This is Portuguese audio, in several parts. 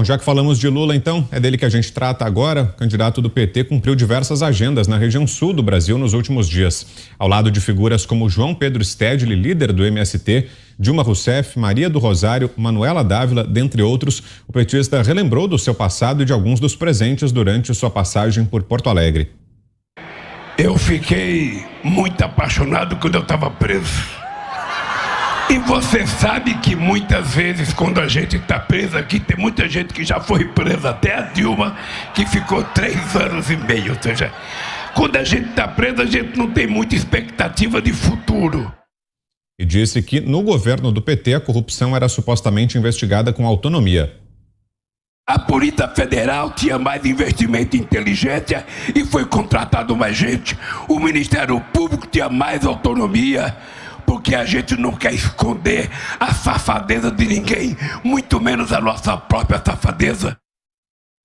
Já que falamos de Lula, então, é dele que a gente trata agora. O candidato do PT cumpriu diversas agendas na região sul do Brasil nos últimos dias. Ao lado de figuras como João Pedro Stedley, líder do MST, Dilma Rousseff, Maria do Rosário, Manuela Dávila, dentre outros, o petista relembrou do seu passado e de alguns dos presentes durante sua passagem por Porto Alegre. Eu fiquei muito apaixonado quando eu estava preso. E você sabe que muitas vezes quando a gente está preso aqui, tem muita gente que já foi presa, até a Dilma, que ficou 3 anos e meio. Ou seja, quando a gente está preso, a gente não tem muita expectativa de futuro. E disse que no governo do PT a corrupção era supostamente investigada com autonomia. A Polícia Federal tinha mais investimento em inteligência e foi contratado mais gente. O Ministério Público tinha mais autonomia. Porque a gente não quer esconder a safadeza de ninguém, muito menos a nossa própria safadeza.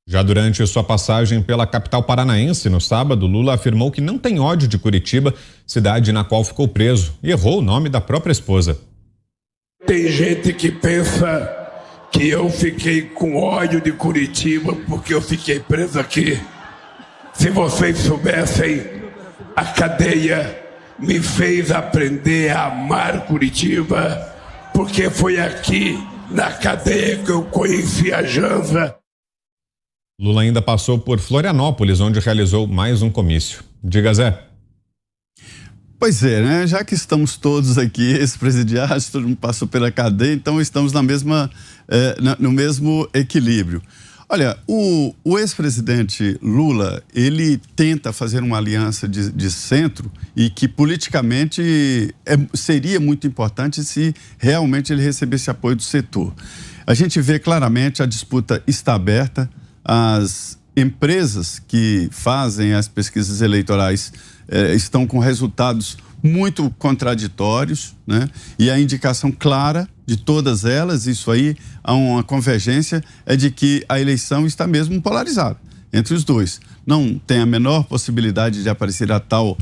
Já durante sua passagem pela capital paranaense no sábado, Lula afirmou que não tem ódio de Curitiba, cidade na qual ficou preso, e errou o nome da própria esposa. Tem gente que pensa que eu fiquei com ódio de Curitiba porque eu fiquei preso aqui. Se vocês soubessem, a cadeia me fez aprender a amar Curitiba, porque foi aqui na cadeia que eu conheci a Janza. Lula ainda passou por Florianópolis, onde realizou mais um comício. Diga, Zé. Pois é, né? Já que estamos todos aqui, ex-presidiários, todo mundo passou pela cadeia, então estamos no mesmo equilíbrio. Olha, o ex-presidente Lula, ele tenta fazer uma aliança de centro e que politicamente seria muito importante se realmente ele recebesse apoio do setor. A gente vê claramente a disputa está aberta, as empresas que fazem as pesquisas eleitorais estão com resultados muito contraditórios, né? E a indicação clara de todas elas, isso aí, há uma convergência, é de que a eleição está mesmo polarizada entre os dois. Não tem a menor possibilidade de aparecer a tal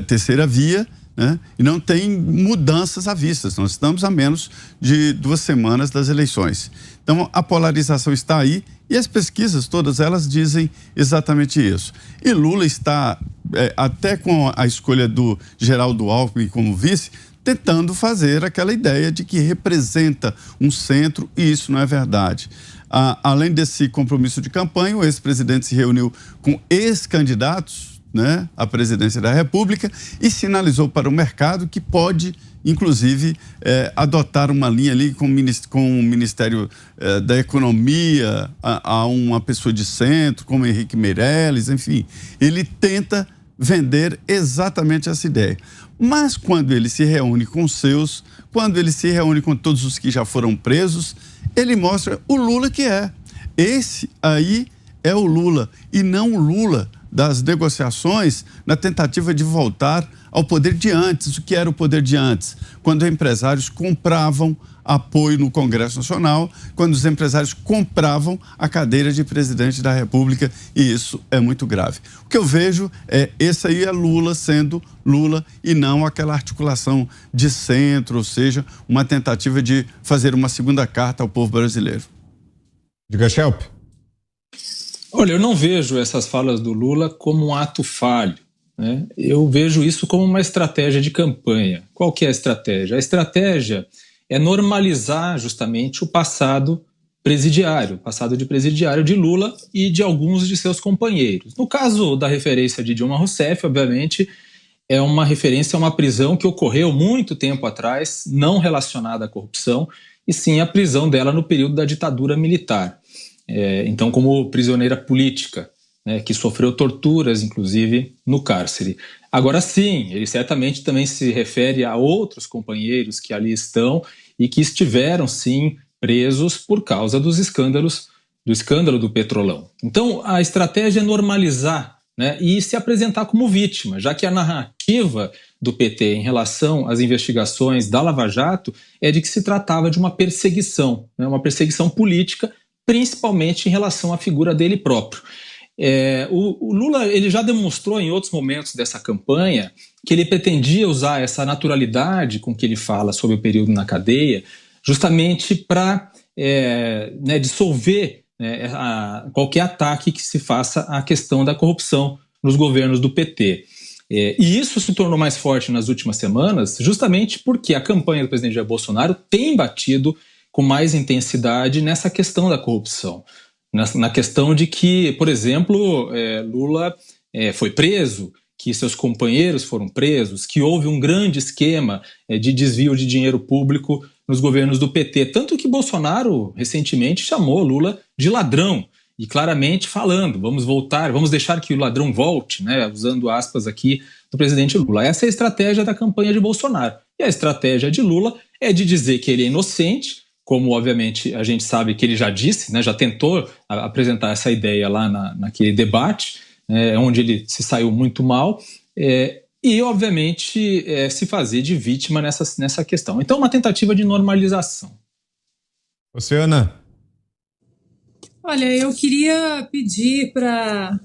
terceira via, né? E não tem mudanças à vista. Nós estamos a menos de 2 semanas das eleições. Então, a polarização está aí e as pesquisas, todas elas, dizem exatamente isso. E Lula está, até com a escolha do Geraldo Alckmin como vice, tentando fazer aquela ideia de que representa um centro, e isso não é verdade. Além desse compromisso de campanha, o ex-presidente se reuniu com ex-candidatos, né, à presidência da República e sinalizou para o mercado que pode, inclusive, adotar uma linha ali com o Ministério da Economia, a uma pessoa de centro, como Henrique Meirelles, enfim. Ele tenta vender exatamente essa ideia. Mas quando ele se reúne com quando ele se reúne com todos os que já foram presos, ele mostra o Lula que é. Esse aí é o Lula e não o Lula das negociações na tentativa de voltar ao poder de antes. O que era o poder de antes? Quando empresários compravam apoio no Congresso Nacional, quando os empresários compravam a cadeira de presidente da República, e isso é muito grave. O que eu vejo esse aí é Lula sendo Lula e não aquela articulação de centro, ou seja, uma tentativa de fazer uma segunda carta ao povo brasileiro. Diga, Schelp. Olha, eu não vejo essas falas do Lula como um ato falho, né? Eu vejo isso como uma estratégia de campanha. Qual que é a estratégia? A estratégia é normalizar justamente o passado presidiário, passado de presidiário de Lula e de alguns de seus companheiros. No caso da referência de Dilma Rousseff, obviamente, é uma referência a uma prisão que ocorreu muito tempo atrás, não relacionada à corrupção, e sim a prisão dela no período da ditadura militar. Então, como prisioneira política, né, que sofreu torturas, inclusive, no cárcere. Agora sim, ele certamente também se refere a outros companheiros que ali estão e que estiveram, sim, presos por causa dos escândalos, do escândalo do Petrolão. Então, a estratégia é normalizar, né, e se apresentar como vítima, já que a narrativa do PT em relação às investigações da Lava Jato é de que se tratava de uma perseguição, né, uma perseguição política, principalmente em relação à figura dele próprio. O Lula ele já demonstrou em outros momentos dessa campanha que ele pretendia usar essa naturalidade com que ele fala sobre o período na cadeia justamente para dissolver né, qualquer ataque que se faça à questão da corrupção nos governos do PT. E isso se tornou mais forte nas últimas semanas, justamente porque a campanha do presidente Jair Bolsonaro tem batido com mais intensidade nessa questão da corrupção. Na questão de que, por exemplo, Lula foi preso, que seus companheiros foram presos, que houve um grande esquema de desvio de dinheiro público nos governos do PT. Tanto que Bolsonaro, recentemente, chamou Lula de ladrão. E claramente falando, vamos deixar que o ladrão volte, né, usando aspas aqui do presidente Lula. Essa é a estratégia da campanha de Bolsonaro. E a estratégia de Lula é de dizer que ele é inocente, como obviamente a gente sabe que ele já disse, né, já tentou apresentar essa ideia lá naquele debate, onde ele se saiu muito mal, e obviamente se fazer de vítima nessa questão. Então, uma tentativa de normalização. Você, Ana? Olha, eu queria pedir para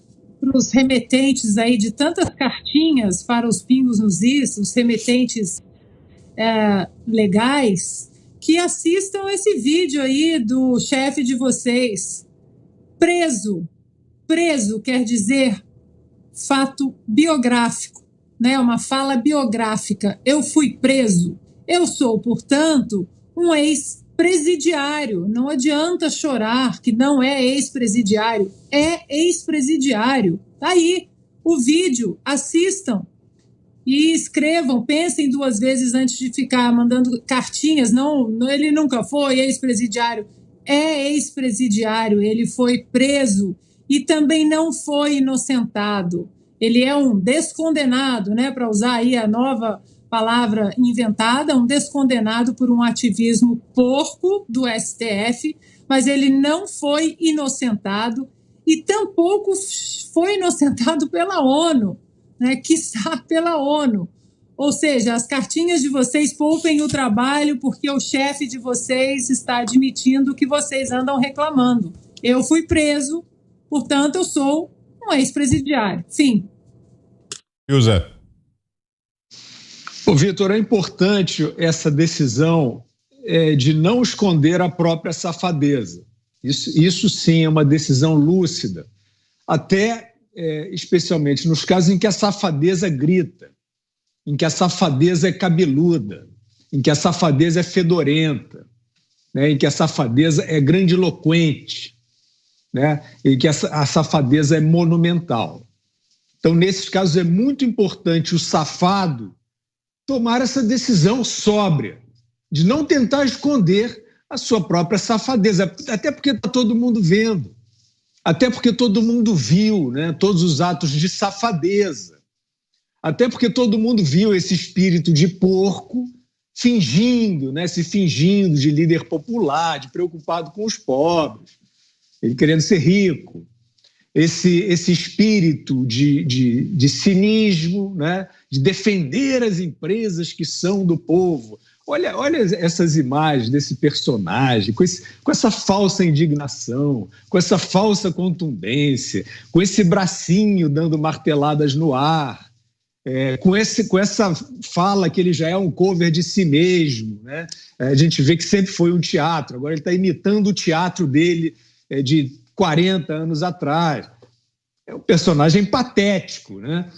os remetentes aí de tantas cartinhas para os pingos nos is, os remetentes legais, que assistam esse vídeo aí do chefe de vocês. Preso. Preso quer dizer fato biográfico, né? Uma fala biográfica. Eu fui preso. Eu sou, portanto, um ex-presidiário. Não adianta chorar que não é ex-presidiário. É ex-presidiário. Tá aí o vídeo. Assistam e escrevam. Pensem duas vezes antes de ficar mandando cartinhas. Não, ele nunca foi ex-presidiário. É ex-presidiário. Ele foi preso e também não foi inocentado. Ele é um descondenado, né, para usar aí a nova palavra inventada, um descondenado por um ativismo porco do STF, mas ele não foi inocentado e tampouco foi inocentado pela ONU, né, quiçá pela ONU. Ou seja, as cartinhas de vocês poupem o trabalho porque o chefe de vocês está admitindo que vocês andam reclamando. Eu fui preso, portanto, eu sou um ex-presidiário. Fim. Zé. Ô, Vitor, é importante essa decisão de não esconder a própria safadeza. Isso sim é uma decisão lúcida, até especialmente nos casos em que a safadeza grita, em que a safadeza é cabeluda, em que a safadeza é fedorenta, né, em que a safadeza é grandiloquente, né, e que a safadeza é monumental. Então, nesses casos, é muito importante o safado tomar essa decisão sóbria, de não tentar esconder a sua própria safadeza, até porque está todo mundo vendo, até porque todo mundo viu, né, todos os atos de safadeza, até porque todo mundo viu esse espírito de porco fingindo, né, se fingindo de líder popular, de preocupado com os pobres, ele querendo ser rico, esse espírito de cinismo, né, de defender as empresas que são do povo. Olha essas imagens desse personagem, com essa falsa indignação, com essa falsa contundência, com esse bracinho dando marteladas no ar, com essa fala que ele já é um cover de si mesmo, né? A gente vê que sempre foi um teatro, agora ele está imitando o teatro dele de 40 anos atrás. É um personagem patético, né?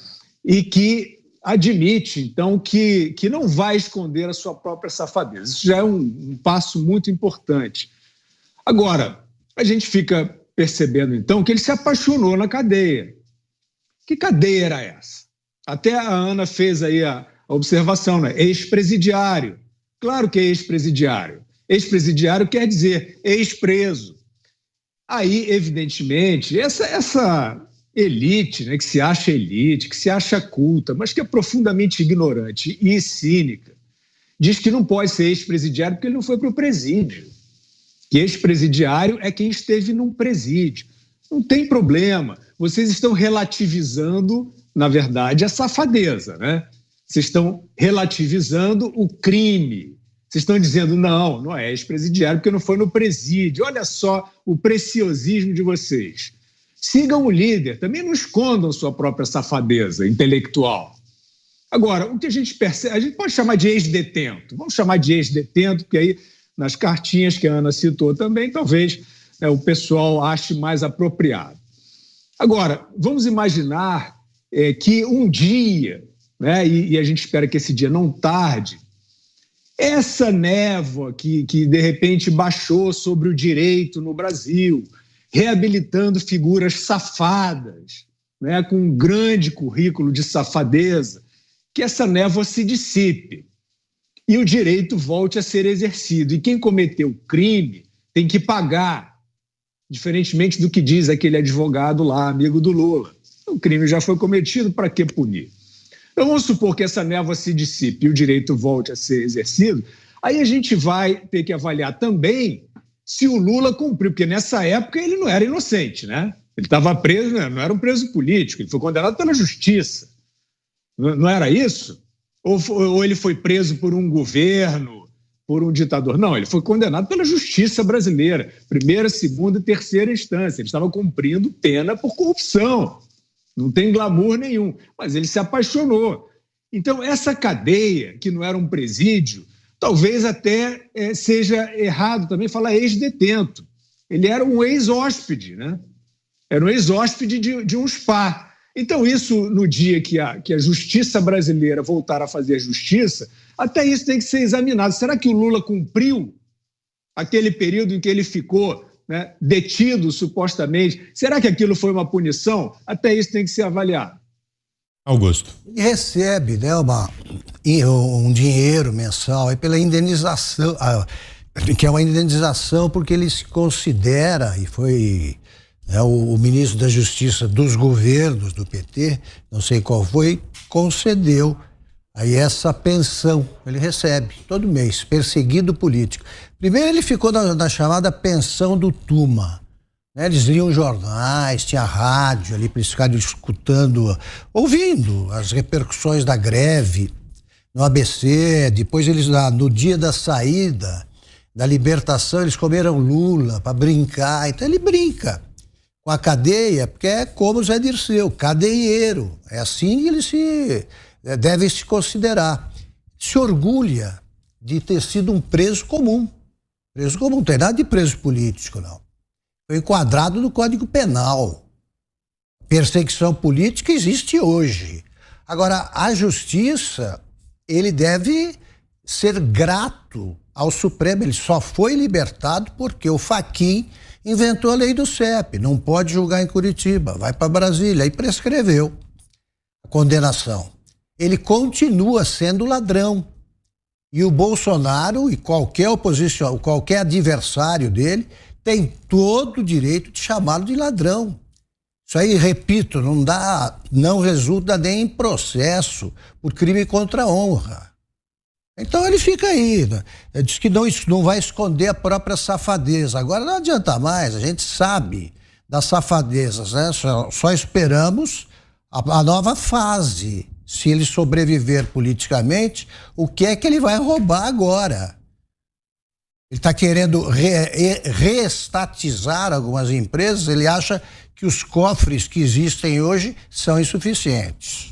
E que admite, então, que não vai esconder a sua própria safadeza. Isso já é um passo muito importante. Agora, a gente fica percebendo, então, que ele se apaixonou na cadeia. Que cadeia era essa? Até a Ana fez aí a observação, né? Ex-presidiário. Claro que é ex-presidiário. Ex-presidiário quer dizer ex-preso. Aí, evidentemente, essa elite, né, que se acha elite, que se acha culta, mas que é profundamente ignorante e cínica, diz que não pode ser ex-presidiário porque ele não foi para o presídio. Que ex-presidiário é quem esteve num presídio. Não tem problema. Vocês estão relativizando, na verdade, a safadeza, né? Vocês estão relativizando o crime. Vocês estão dizendo, não é ex-presidiário porque não foi no presídio. Olha só o preciosismo de vocês. Sigam o líder, também não escondam sua própria safadeza intelectual. Agora, o que a gente percebe, a gente pode chamar de ex-detento. Vamos chamar de ex-detento, porque aí, nas cartinhas que a Ana citou também, talvez o pessoal ache mais apropriado. Agora, vamos imaginar que um dia, né, e a gente espera que esse dia não tarde, essa névoa que de repente baixou sobre o direito no Brasil, reabilitando figuras safadas, né, com um grande currículo de safadeza, que essa névoa se dissipe e o direito volte a ser exercido. E quem cometeu crime tem que pagar, diferentemente do que diz aquele advogado lá, amigo do Lula. O crime já foi cometido, para que punir? Então vamos supor que essa névoa se dissipe e o direito volte a ser exercido, aí a gente vai ter que avaliar também se o Lula cumpriu, porque nessa época ele não era inocente, né? Ele estava preso, não era um preso político, ele foi condenado pela justiça. Não era isso? Ou ele foi preso por um governo, por um ditador? Não, ele foi condenado pela justiça brasileira, primeira, segunda e terceira instância. Ele estava cumprindo pena por corrupção. Não tem glamour nenhum, mas ele se apaixonou. Então, essa cadeia, que não era um presídio, talvez até seja errado também falar ex-detento. Ele era um ex-hóspede, né? Era um ex-hóspede de um spa. Então, isso, no dia que a justiça brasileira voltar a fazer justiça, até isso tem que ser examinado. Será que o Lula cumpriu aquele período em que ele ficou, né, detido, supostamente? Será que aquilo foi uma punição? Até isso tem que ser avaliado. Augusto. E recebe, né, um dinheiro mensal aí pela indenização, que é uma indenização porque ele se considera, e foi o ministro da Justiça dos governos do PT, não sei qual foi, concedeu aí essa pensão. Ele recebe todo mês, perseguido político. Primeiro ele ficou na chamada pensão do Tuma. Né? Eles liam jornais, tinha rádio ali para eles ficarem escutando, ouvindo as repercussões da greve no ABC. Depois eles, no dia da saída, da libertação, eles comeram Lula para brincar. Então ele brinca com a cadeia, porque é como o Zé Dirceu, cadeieiro. É assim que ele deve se considerar. Se orgulha de ter sido um preso comum. Preso comum, não tem nada de preso político, não. Foi enquadrado no Código Penal. Perseguição política existe hoje. Agora, a justiça, ele deve ser grato ao Supremo. Ele só foi libertado porque o Fachin inventou a lei do CEP. Não pode julgar em Curitiba, vai para Brasília. Aí prescreveu a condenação. Ele continua sendo ladrão. E o Bolsonaro e qualquer oposição, qualquer adversário dele, tem todo o direito de chamá-lo de ladrão. Isso aí, repito, não resulta nem em processo por crime contra a honra. Então ele fica aí, né? Diz que não vai esconder a própria safadeza. Agora não adianta mais, a gente sabe das safadezas, né? Só esperamos a nova fase. Se ele sobreviver politicamente, o que é que ele vai roubar agora? Ele está querendo reestatizar algumas empresas, ele acha que os cofres que existem hoje são insuficientes.